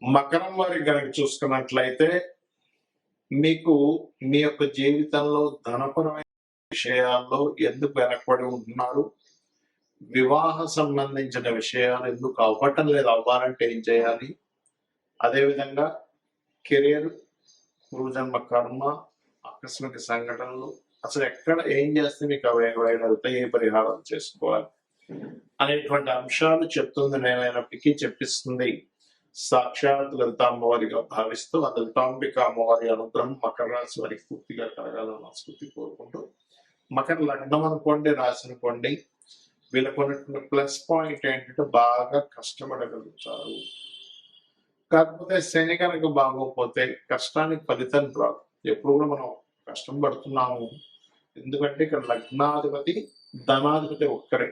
మకరం వారికి కనుక చూసుకున్నట్లయితే మీకు మీ యొక్క జీవితంలో ధనపరమైన విషయాల్లో ఎందుకు వెనకబడి ఉంటున్నారు, వివాహ సంబంధించిన విషయాలు ఎందుకు అవ్వటం లేదు, అవ్వాలంటే ఏం చేయాలి, అదేవిధంగా కెరీర్, పూర్వజన్మ కర్మ, ఆకస్మిక సంఘటనలు, అసలు ఎక్కడ ఏం చేస్తే మీకు అవాయిడ్ అవుతాయి, ఏ పరిహారం చేసుకోవాలి అనేటువంటి అంశాలు చెప్తుంది నేనైనప్పటికీ చెప్పిస్తుంది సాక్షాత్ లలిత అమ్మవారిగా భావిస్తూ ఆ లలితాంబిక అమ్మవారి అనుగ్రహం మకర రాశి వారికి పూర్తిగా కలగాలని మనస్ఫూర్తి కోరుకుంటూ, మకర లగ్నం అనుకోండి, రాశి అనుకోండి, వీళ్ళకు ఉన్నటువంటి ప్లస్ పాయింట్ ఏంటంటే బాగా కష్టపడగలుగుతారు. కాకపోతే శని కనుక బాగోకపోతే కష్టానికి ఫలితం రాదు. ఎప్పుడు కూడా మనం కష్టం పడుతున్నాము, ఎందుకంటే ఇక్కడ లగ్నాధిపతి ధనాధిపతి ఒక్కరే.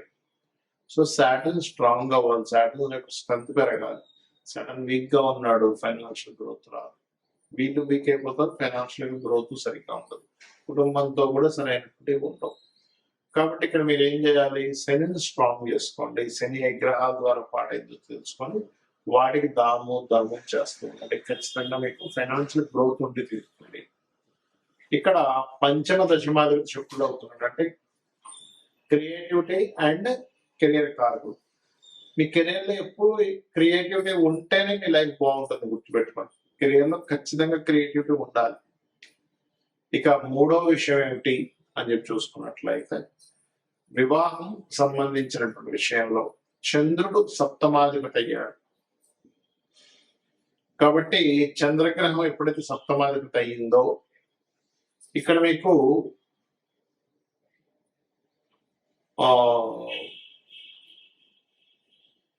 సో సాటర్న్ స్ట్రాంగ్ అవ్వాలి, సాటర్న్ యొక్క స్ట్రెంత్ పెరగాలి. సాటర్న్ వీక్ గా ఉన్నాడు, ఫైనాన్షియల్ గ్రోత్ రాదు. వీళ్ళు వీక్ అయిపోతారు, ఫైనాన్షియల్ గ్రోత్ సరిగ్గా ఉండదు, కుటుంబంతో కూడా సరైనటువంటి ఉండవు. కాబట్టి ఇక్కడ మీరు ఏం చేయాలి, శనిని స్ట్రాంగ్ చేసుకోండి. శని ఏ గ్రహాల ద్వారా పాడైందో తెలుసుకొని వాటికి ధర్మం చేస్తుంది, అంటే ఖచ్చితంగా మీకు ఫైనాన్షియల్ గ్రోత్ ఉండి తీరుతుంది. ఇక్కడ పంచమ దశమాధిపతి శుక్రుడు అవుతున్నాడు, అంటే క్రియేటివిటీ అండ్ కెరియర్ కారకుడు. మీ కెరియర్ లో ఎప్పుడు క్రియేటివిటీ ఉంటేనే మీ లైఫ్ బాగుంటుంది, గుర్తుపెట్టుకోండి. కెరియర్ లో ఖచ్చితంగా క్రియేటివిటీ ఉండాలి. ఇక మూడో విషయం ఏమిటి అని చెప్పి చూసుకున్నట్లయితే, వివాహం సంబంధించినటువంటి విషయంలో చంద్రుడు సప్తమాధిపతి అయ్యాడు. కాబట్టి చంద్రగ్రహం ఎప్పుడైతే సప్తమాధిపతి అయ్యిందో ఇక్కడ మీకు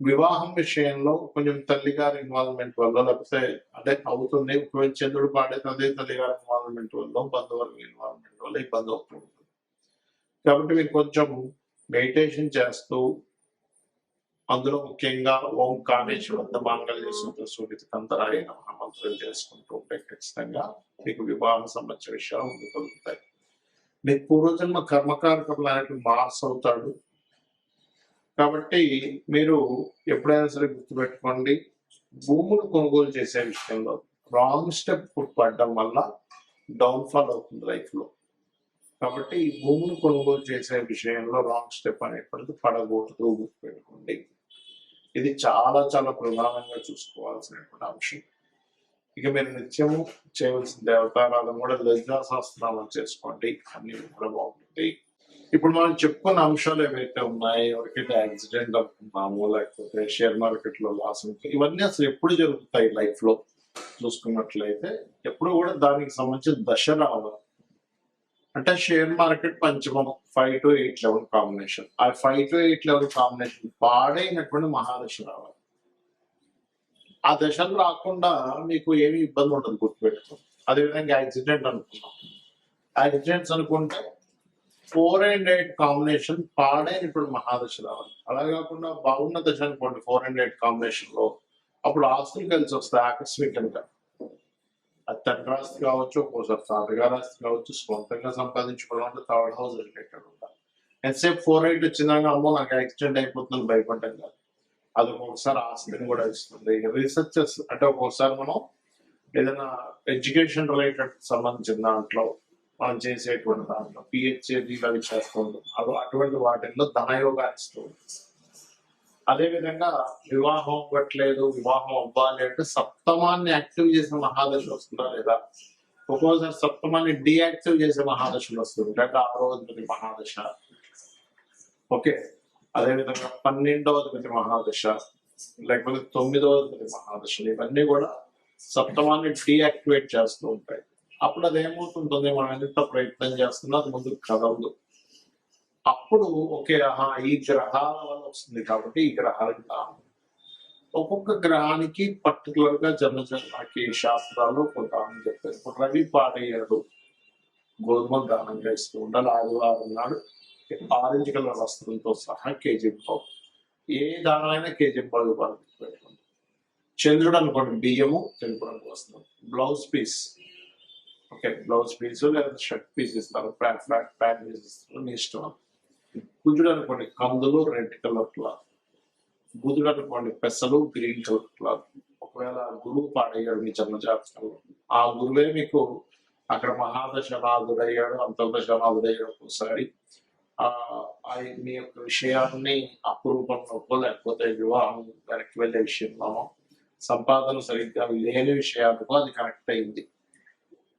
వివాహం విషయంలో కొంచెం తల్లిగారి ఇన్వాల్వ్మెంట్ వల్ల, లేకపోతే అదే అవుతుంది, ఒకవేళ చంద్రుడు పాడైతే అదే తల్లిగారి ఇన్వాల్వ్మెంట్ వల్ల, బంధువర్గ ఇన్వాల్వ్మెంట్ వల్ల ఇబ్బంది అవుతుంది. కాబట్టి మీరు కొంచెం మెడిటేషన్ చేస్తూ, అందులో ముఖ్యంగా ఓం కామేశ్వర మాంగళ్య సూత్ర సూర్య కంతరాయ మంత్రం చేసుకుంటూ ఉంటే ఖచ్చితంగా మీకు వివాహం సంబంధించిన విషయాలు ముందుకొలుగుతాయి. మీకు పూర్వజన్మ కర్మకారక ప్లానెట్ మార్స్ అవుతాడు. కాబట్టి మీరు ఎప్పుడైనా సరే గుర్తుపెట్టుకోండి, భూములు కొనుగోలు చేసే విషయంలో రాంగ్ స్టెప్ పడడం వల్ల డౌన్ఫాల్ అవుతుంది లైఫ్ లో. కాబట్టి ఈ భూములు కొనుగోలు చేసే విషయంలో రాంగ్ స్టెప్ అనేటువంటిది పడకూడదు, గుర్తుపెట్టుకోండి. ఇది చాలా చాలా ప్రధానంగా చూసుకోవాల్సినటువంటి అంశం. ఇక మీరు నిత్యము చేయవలసిన దేవతారాధన కూడా లలితా సహస్రనామం చేసుకోండి, అన్ని కూడా బాగుంటుంది. ఇప్పుడు మనం చెప్పుకున్న అంశాలు ఏవైతే ఉన్నాయో, ఎవరికైతే యాక్సిడెంట్ అనుకున్నామో, లేకపోతే షేర్ మార్కెట్ లో లాస్ ఉంటుంది, ఇవన్నీ అసలు ఎప్పుడు జరుగుతాయి లైఫ్ లో చూసుకున్నట్లయితే, ఎప్పుడు కూడా దానికి సంబంధించిన దశ రావాలి. అంటే షేర్ మార్కెట్ పంచమం 5 to 8 లెవెల్ కాంబినేషన్, ఆ 5 to 8 లెవెల్ కాంబినేషన్ పాడైనటువంటి మహాదశ రావాలి. ఆ దశలు రాకుండా మీకు ఏమి ఇబ్బంది ఉండదు, గుర్తుపెట్టుకోండి. అదేవిధంగా యాక్సిడెంట్ అనుకున్నాం, యాక్సిడెంట్స్ అనుకుంటే 4 and 8 కాంబినేషన్ పాడైనటువంటి మహాదశ రావాలి. అలా కాకుండా బాగున్న దశ అనుకోండి 4 and 8 కాంబినేషన్ లో, అప్పుడు ఆస్తులు కలిసి వస్తాయి ఆకస్మికంగా. అది తండ్రి ఆస్తి కావచ్చు, ఒక్కోసారి తాతగారి ఆస్తి కావచ్చు, సొంతంగా సంపాదించుకోవాలంటే థర్డ్ హౌస్ రిలేటెడ్ ఉంటాయి. ఎంతసేపు 4-8 వచ్చిందాక అమ్మో నాకు యాక్సిడెంట్ అయిపోతుంది భయపడ్డాం కాదు, అది ఒక్కొక్కసారి ఆస్తిని కూడా ఇస్తుంది. రీసెర్చెస్ అంటే ఒక్కొక్కసారి మనం ఏదైనా ఎడ్యుకేషన్ రిలేటెడ్ సంబంధించిన దాంట్లో మనం చేసేటువంటి దాంట్లో పిహెచ్డి అవి చేస్తూ ఉంటాం, అటువంటి వాటిల్లో ధనయోగాన్ని ఇస్తూ ఉంటుంది. అదేవిధంగా వివాహం అవ్వట్లేదు, వివాహం అవ్వాలి అంటే సప్తమాన్ని యాక్టివ్ చేసే మహాదశలు వస్తుందా లేదా, ఒక్కోసారి సప్తమాన్ని డియాక్టివ్ చేసే మహాదశలు వస్తుంది, అంటే 6వ అధిపతి మహాదశ. ఓకే, అదేవిధంగా 12వ అధిపతి మహాదశ, లేకపోతే 9వ అధిపతి మహాదశలు, ఇవన్నీ కూడా సప్తమాన్ని డియాక్టివేట్ చేస్తూ ఉంటాయి. అప్పుడు అదేమవుతుంటుంది, మనం ఎంత ప్రయత్నం చేస్తున్నా అది ముందుకు కదలదు. అప్పుడు ఓకే, ఈ గ్రహాల వల్ల వస్తుంది కాబట్టి ఈ గ్రహాలకు దానం. ఒక్కొక్క గ్రహానికి పర్టికులర్ గా జన్మజన్మకి శాస్త్రాలు కొంత చెప్పారు. ఇప్పుడు రవి పాడయ్యాడు, గోధుమ దానంగా ఇస్తూ ఉండాలి. ఆదివారం నాడు ఆరెంజ్ కలర్ వస్త్రంతో సహా కేజీ పావు, ఏ దానమైనా కేజీ పావు ఇవ్వాలి. చంద్రుడు అనుకోండి బియ్యము, తెలుపు రంగు వస్త్రం, blouse piece, okay blouse piece లేదా షర్ట్ పీస్ ఇస్తారు, ఫ్లాట్ ప్యాంట్ పీస్ ఇస్తారు, మీ ఇష్టం. కుజుడు అనుకోండి కందులు రెడ్ కలర్ క్లాత్, బుధుడు అనుకోండి పెసలు గ్రీన్ కలర్ క్లాత్, ఒక ఒకవేళ గురువు పాడయ్యాడు మీ జన్మజాతకంలో, ఆ గురువే మీకు అక్కడ మహాదశనాథుడయ్యాడు, అంతర్దశనాథుడయ్యాడు ఒకసారి. ఆ మీ యొక్క విషయాన్ని అపురూపంలో, లేకపోతే వివాహం వెనక్కి వెళ్ళే విషయంలోనో, సంపాదన సరిగ్గా లేని విషయాలకు అది కనెక్ట్ అయింది.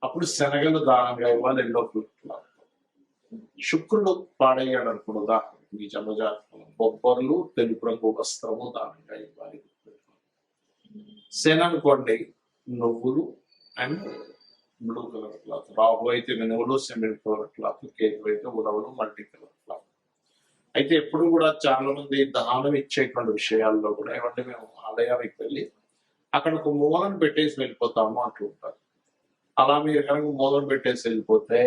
అప్పుడు శనగలు దానంగా ఇవ్వాలి. రెండో ఫ్లూట్లో శుక్రుడు పాడయ్యాడు అనుకున్న ఉదాహరణకు మీ జన్మజాతకంలో బొబ్బర్లు, తెలుపు రంగు వస్త్రము దానంగా ఇవ్వాలి. శని అనుకోండి నువ్వులు and blue colour cloth, Rahu అయితే మినువులు, సెమిల్ కలర్ క్లాత్, కేతు అయితే ఉలవలు, మల్టీ కలర్ క్లాత్. అయితే ఎప్పుడు కూడా చాలా మంది దానం ఇచ్చేటువంటి విషయాల్లో కూడా ఏమంటే మేము ఆలయానికి వెళ్ళి అక్కడ ఒక మూలను పెట్టేసి వెళ్ళిపోతాము అంటుంటారు. అలా మీరు కనుక మూలను పెట్టేసి వెళ్ళిపోతే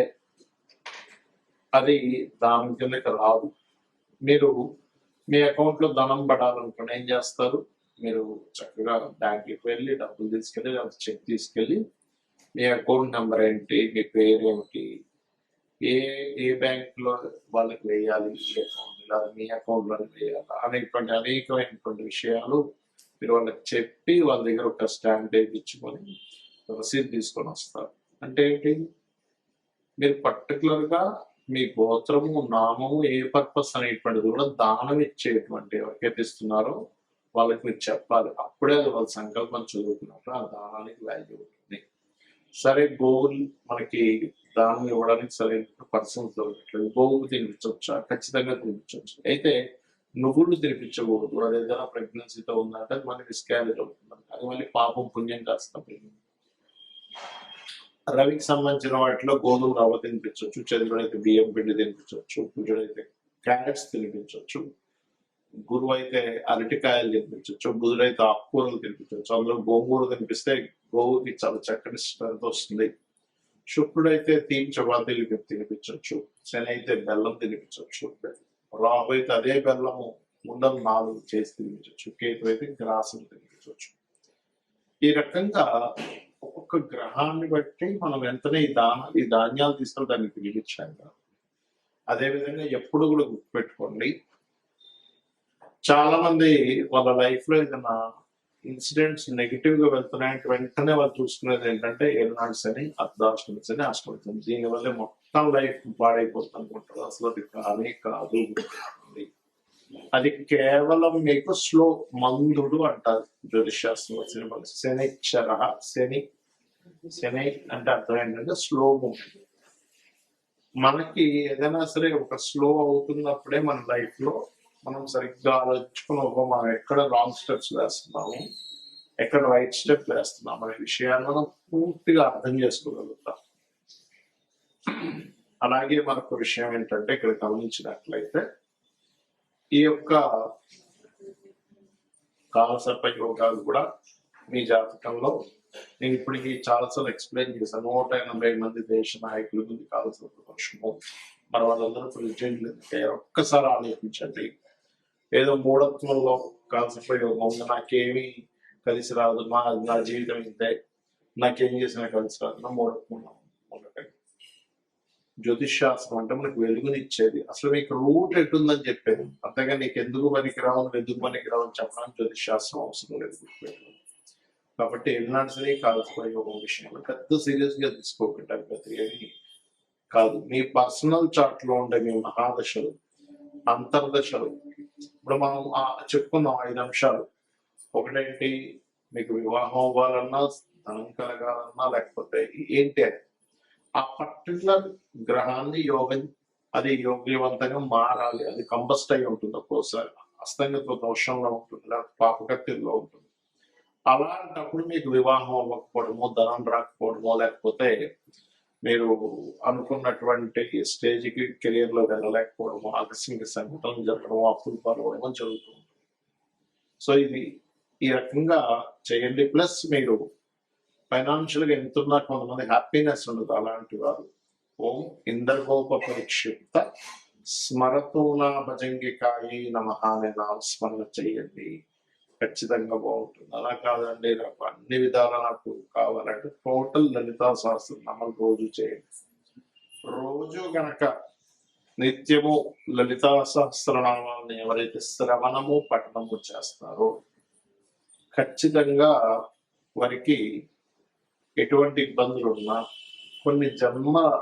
అది దానం కిందకి రాదు. మీరు మీ అకౌంట్ లో ధనం పడాలనుకుని ఏం చేస్తారు, మీరు చక్కగా బ్యాంక్కి వెళ్ళి డబ్బులు తీసుకెళ్ళి చెక్ తీసుకెళ్ళి మీ అకౌంట్ నెంబర్ ఏంటి, మీ పేరు ఏమిటి, ఏ ఏ బ్యాంక్ లో వాళ్ళకి వేయాలి, ఏ అకౌంట్ ఇలా మీ అకౌంట్ లో వేయాలి అనేటువంటి అనేకమైనటువంటి విషయాలు మీరు వాళ్ళకి చెప్పి వాళ్ళ దగ్గర ఒక స్టాంప్ ఇచ్చుకొని రసీదు తీసుకొని వస్తారు. అంటే ఏంటి, మీరు పర్టికులర్ గా మీ గోత్రము, నామము, ఏ పర్పస్ అనేటువంటిది కూడా దానం ఇచ్చేటువంటి ఎవరికైతే ఇస్తున్నారో వాళ్ళకి మీరు చెప్పాలి. అప్పుడే అది వాళ్ళ సంకల్పం చదువుకున్నప్పుడు ఆ దానానికి వాల్యూ ఉంటుంది. సరే గోవులు మనకి దానం ఇవ్వడానికి సరైన పర్సన్స్ దొరకట్లేదు, గోవులు తినిపించవచ్చా? ఖచ్చితంగా తినిపించవచ్చు. అయితే నువ్వులు తినిపించకూడదు. అది ఏదైనా ప్రెగ్నెన్సీతో ఉందంటే అది మనకి మిస్క్యారేజ్ అవుతుంది, అది మళ్ళీ పాపం పుణ్యం కాస్త. రవికి సంబంధించిన వాటిలో గోధుమ రవ్వ తినిపించవచ్చు, చంద్రుడైతే బియ్యం పిండి తినిపించవచ్చు, కుజుడైతే క్యారెట్స్ తినిపించవచ్చు, గురువు అయితే అరటికాయలు తినిపించవచ్చు, బుధుడైతే ఆకుకూరలు తినిపించవచ్చు. అందులో గోంగూర తినిపిస్తే గోవుకి చాలా చక్కటి స్ట్రెంత్ వస్తుంది. శుక్రుడైతే తీపి చపాతీలు తినిపించవచ్చు, శని అయితే బెల్లం తినిపించవచ్చు, రాహు అయితే అదే బెల్లము ఉండలు 4 చేసి తినిపించవచ్చు, కేతు అయితే గ్రాసులు తినిపించవచ్చు. ఈ రకంగా ఒక్కొక్క గ్రహాన్ని బట్టి మనం వెంటనే ఈ ధాన్యాలు తీసుకొని దాన్ని తినిపించాం కదా. అదేవిధంగా ఎప్పుడు కూడా గుర్తుపెట్టుకోండి, చాలా మంది వాళ్ళ లైఫ్ లో ఏదైనా ఇన్సిడెంట్స్ నెగిటివ్ గా వెళ్తున్నాయంటే వెంటనే వాళ్ళు చూసుకునేది ఏంటంటే ఏనాడు శని, అర్ధాష్టమి శని, అష్టమి. దీనివల్ల మొత్తం లైఫ్ పాడైపోతుంది అనుకుంటారు. అసలు అది కానే కాదు. అది కేవలం మీకు స్లో మందుడు అంటారు జ్యోతిషాస్త్రంలో. శనిచ్చర, శని అంటే అర్థం ఏంటంటే స్లో మూమెంట్. మనకి ఏదైనా సరే ఒక స్లో అవుతున్నప్పుడే మన లైఫ్ లో మనం సరిగ్గా ఆలోచించుకుని మనం ఎక్కడ రాంగ్ స్టెప్స్ వేస్తున్నాము, ఎక్కడ రైట్ స్టెప్ వేస్తున్నాము అనే విషయాన్ని మనం పూర్తిగా అర్థం చేసుకోగలుగుతాం. అలాగే మరొక విషయం ఏంటంటే ఇక్కడ గమనించినట్లయితే ఈ యొక్క కాలసర్ప యోగాలు కూడా మీ జాతకంలో నేను ఇప్పటికీ చాలాసార్లు ఎక్స్ప్లెయిన్ చేశాను. 180 మంది దేశ నాయకులు ఉంది కాలసర్ప దోషము. మరి వాళ్ళందరూ ప్రెసిడెంట్లు ఒక్కసారి ఆలోచించండి. ఏదో మూఢత్వంలో కాలసర్ప యోగం ఉంది, నాకేమీ కలిసి రాదు, నా జీవితం ఇంతే, నాకేం చేసినా కలిసి రాదు, మూఢత్వం ఉండకండి. జ్యోతిష్ శాస్త్రం అంటే మనకు వెలుగునిచ్చేది, అసలు మీకు రూట్ ఎటుందని చెప్పేది. అంతగా నీకు ఎందుకు పనికిరావు, ఎందుకు పనికిరావు అని చెప్పడానికి జ్యోతిష్ శాస్త్రం అవసరం లేదు. కాబట్టి ఎన్నాడు సరే కాలసర్ప యోగం విషయంలో పెద్ద సీరియస్ గా తీసుకోకండి. అది కాదు, మీ పర్సనల్ చార్ట్ లో ఉండే మీ మహాదశలు, అంతర్దశలు, ఇప్పుడు మనం చెప్పుకున్నాం 5 అంశాలు. ఒకటేంటి, మీకు వివాహం అవ్వాలన్నా, ధనం కలగాలన్నా, లేకపోతే ఏంటి ఆ పర్టికులర్ గ్రహాన్ని యోగం అది యోగ్యవంతంగా మారాలి. అది కంబస్ట్ అయి ఉంటుంది, ఒక్కోసారి అస్తంగత దోషంలో ఉంటుంది, లేకపోతే పాపకత్తిలో ఉంటుంది. అలాంటప్పుడు మీకు వివాహం అవ్వకపోవడమో, ధనం రాకపోవడమో, లేకపోతే మీరు అనుకున్నటువంటి స్టేజ్కి కెరియర్ లో వెళ్ళలేకపోవడమో, ఆకస్మిక సంఘటనలు జరగడమో, అప్పులు పాల్గొనడమో జరుగుతుంది. సో ఇది ఈ రకంగా చేయండి. ప్లస్ మీరు ఫైనాన్షియల్ గా ఎంతున్నా కొంతమంది హ్యాపీనెస్ ఉండదు. అలాంటి వారు ఓం ఇంద్రగోప పరిక్షిప్త స్మరతూనా భజంగికాయి నమః అనే నామస్మరణ చేయండి, ఖచ్చితంగా బాగుంటుంది. అలా కాదండి నాకు అన్ని విధాలా నాకు కావాలంటే టోటల్ లలితా సహస్రనామాలు రోజు చేయండి. రోజు గనక నిత్యము లలితా సహస్రనామాన్ని ఎవరైతే శ్రవణము పఠనము చేస్తారో ఖచ్చితంగా వారికి ఎటువంటి ఇబ్బందులు ఉన్నా కొన్ని జన్మ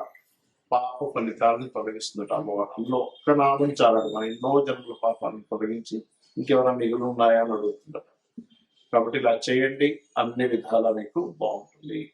పాప ఫలితాలను తొలగిస్తుందట అమ్మవారు. అందులో ఒక్క నామం చాలదు, మన ఎన్నో జన్మల పాపాలను తొలగించి ఇంకెవరైనా మిగులు ఉన్నాయా అని అడుగుతుందట. కాబట్టి ఇలా చేయండి, అన్ని విధాలా మీకు బాగుంటుంది.